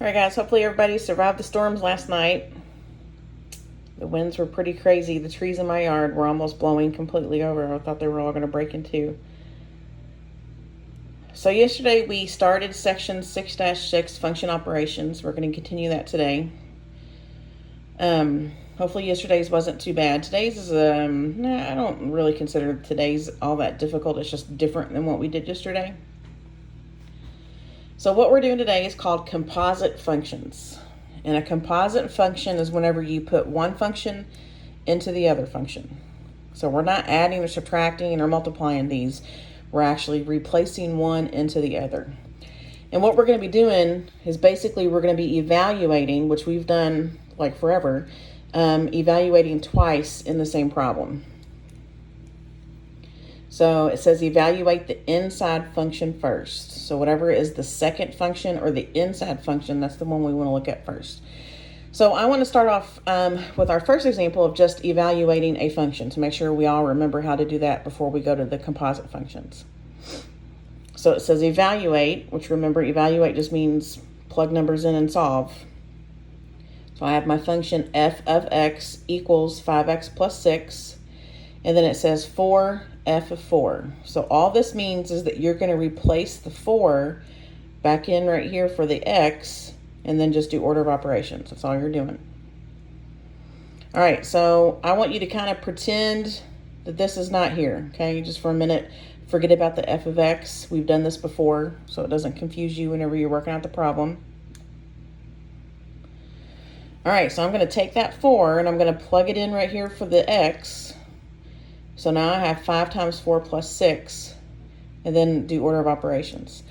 All right, guys, hopefully everybody survived the storms last night. The winds were pretty crazy. The trees in my yard were almost blowing completely over. I thought they were all going to break in two. So yesterday we started section 6-6, function operations. We're going to continue that today. Hopefully yesterday's wasn't too bad. Today's is, I don't really consider today's all that difficult. It's just different than what we did yesterday. So what we're doing today is called composite functions. And a composite function is whenever you put one function into the other function. So we're not adding or subtracting or multiplying these. We're actually replacing one into the other. And what we're going to be doing is basically we're going to be evaluating, which we've done like forever, evaluating twice in the same problem. So it says evaluate the inside function first. So whatever is the second function or the inside function, that's the one we want to look at first. So I want to start off with our first example of just evaluating a function to make sure we all remember how to do that before we go to the composite functions. So it says evaluate, which remember evaluate just means plug numbers in and solve. So I have my function f of x equals 5x plus 6. And then it says 4 f of 4. So all this means is that you're going to replace the 4 back in right here for the x and then just do order of operations. That's all you're doing. All right, so I want you to kind of pretend that this is not here, okay? Just for a minute, forget about the f of x. We've done this before, so it doesn't confuse you whenever you're working out the problem. All right, so I'm going to take that 4 and I'm going to plug it in right here for the x. So now I have 5 times 4 plus 6, and then do order of operations.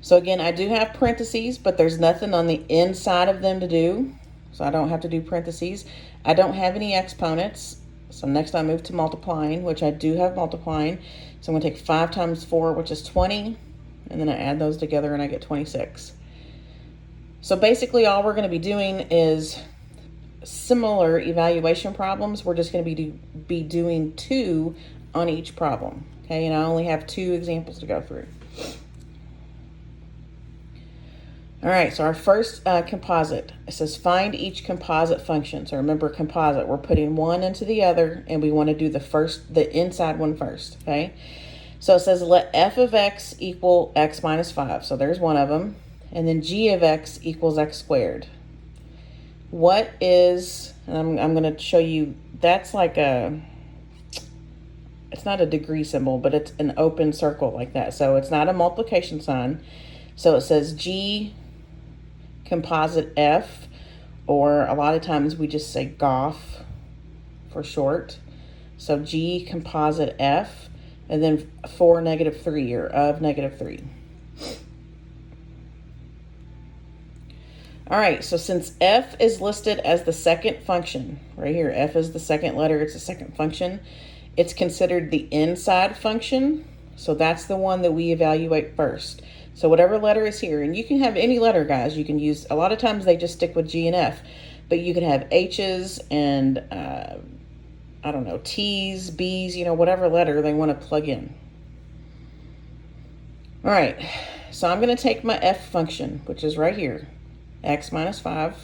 So again, I do have parentheses, but there's nothing on the inside of them to do. So I don't have to do parentheses. I don't have any exponents. So next I move to multiplying, which I do have multiplying. So I'm going to take 5 times 4, which is 20, and then I add those together and I get 26. So basically all we're going to be doing is similar evaluation problems. We're just going to be doing 2 on each problem. Okay, and I only have 2 examples to go through. All right, so our first composite, it says find each composite function. So remember composite, we're putting one into the other and we want to do the inside one first, okay? So it says let f of x equal x minus 5. So there's one of them. And then g of x equals x squared. What is, and I'm going to show you, that's like it's not a degree symbol, but it's an open circle like that. So it's not a multiplication sign. So it says G composite F, or a lot of times we just say GOF for short. So G composite F, and then for negative 3 or of negative 3. All right, so since f is listed as the second function, right here, f is the second letter, it's the second function, it's considered the inside function. So that's the one that we evaluate first. So whatever letter is here, and you can have any letter, guys. You can use, a lot of times they just stick with G and F, but you can have H's and, I don't know, T's, B's, you know, whatever letter they want to plug in. All right, so I'm going to take my f function, which is right here, x minus 5,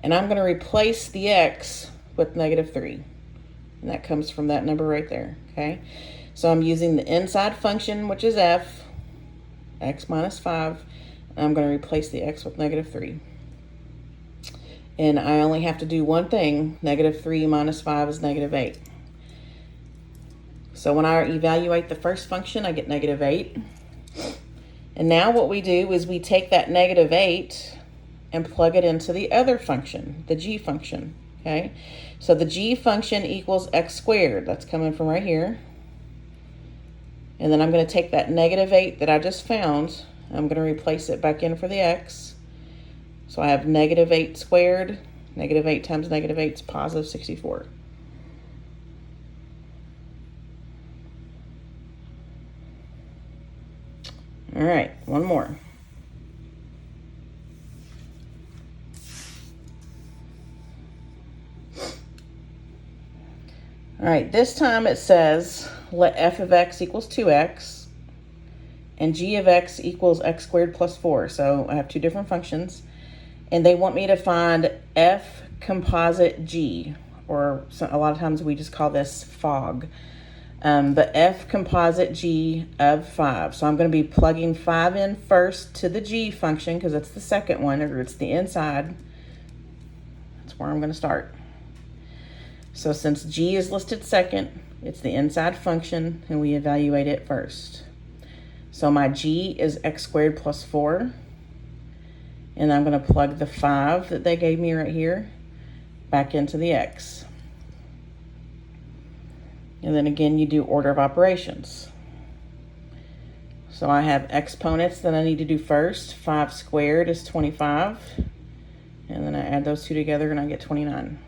and I'm going to replace the x with negative 3, and that comes from that number right there, okay? So I'm using the inside function, which is f, x minus 5, and I'm going to replace the x with negative 3. And I only have to do one thing. Negative 3 minus 5 is negative 8. So when I evaluate the first function, I get negative 8. And now what we do is we take that negative 8 and plug it into the other function, the g function, okay? So the g function equals x squared. That's coming from right here. And then I'm going to take that negative 8 that I just found. I'm going to replace it back in for the x. So I have negative 8 squared. Negative 8 times negative 8 is positive 64. All right, one more. All right, this time it says let f of x equals 2x. and g of x equals x squared plus 4. So I have two different functions, and they want me to find f composite g, or a lot of times we just call this fog. But f composite g of 5. So I'm going to be plugging 5 in first to the g function because it's the second one, or it's the inside. That's where I'm going to start. So since g is listed second, it's the inside function, and we evaluate it first. So my g is x squared plus 4. And I'm going to plug the 5 that they gave me right here back into the x. And then again, you do order of operations. So I have exponents that I need to do first. 5 squared is 25. And then I add those two together and I get 29.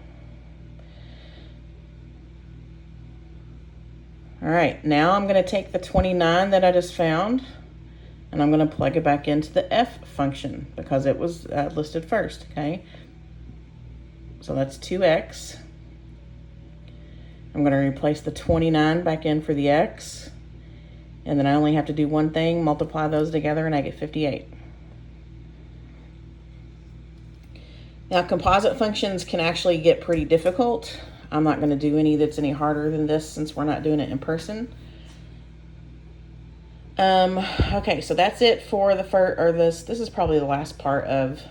All right, now I'm going to take the 29 that I just found, and I'm going to plug it back into the f function because it was listed first, okay? So that's 2x. I'm going to replace the 29 back in for the x, and then I only have to do one thing, multiply those together, and I get 58. Now, composite functions can actually get pretty difficult. I'm not going to do any that's any harder than this since we're not doing it in person. Okay, so that's it for the first, or this is probably the last part of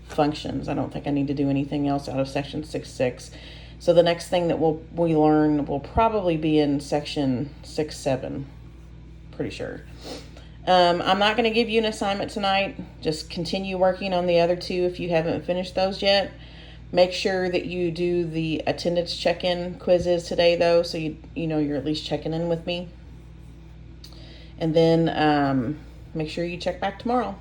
functions. I don't think I need to do anything else out of section 6.6. So the next thing that we learn will probably be in section 6.7, pretty sure. I'm not going to give you an assignment tonight. Just continue working on the other two if you haven't finished those yet. Make sure that you do the attendance check-in quizzes today, though, so you know you're at least checking in with me. And then make sure you check back tomorrow.